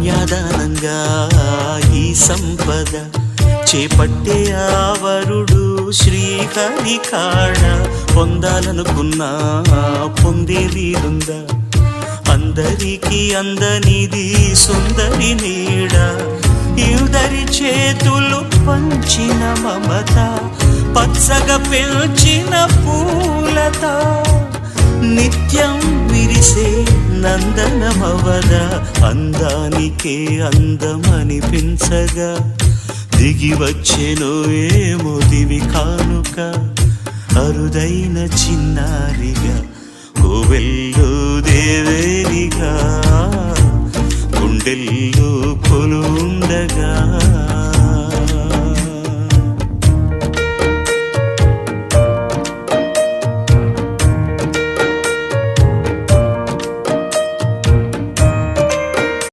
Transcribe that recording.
కన్యాదానంగా ఈ సంపద చేపట్టే ఆవరుడు శ్రీహరి కాడ పొందాలనుకున్నా పొందే వీలుందా అందరికీ అందనిది సుందరి నీడ ఇద్దరి చేతులు పంచిన మమత పచ్చగా పెంచిన పూలత నిత్యం విరిసే నందనమవద అందానికే అందమనిపించగా దిగి వచ్చెను ఏమో దివి కానుక అరుదైన చిన్నారిగా కోవెల్లో దేవేరిగా గుండెల్లో కొలుండగా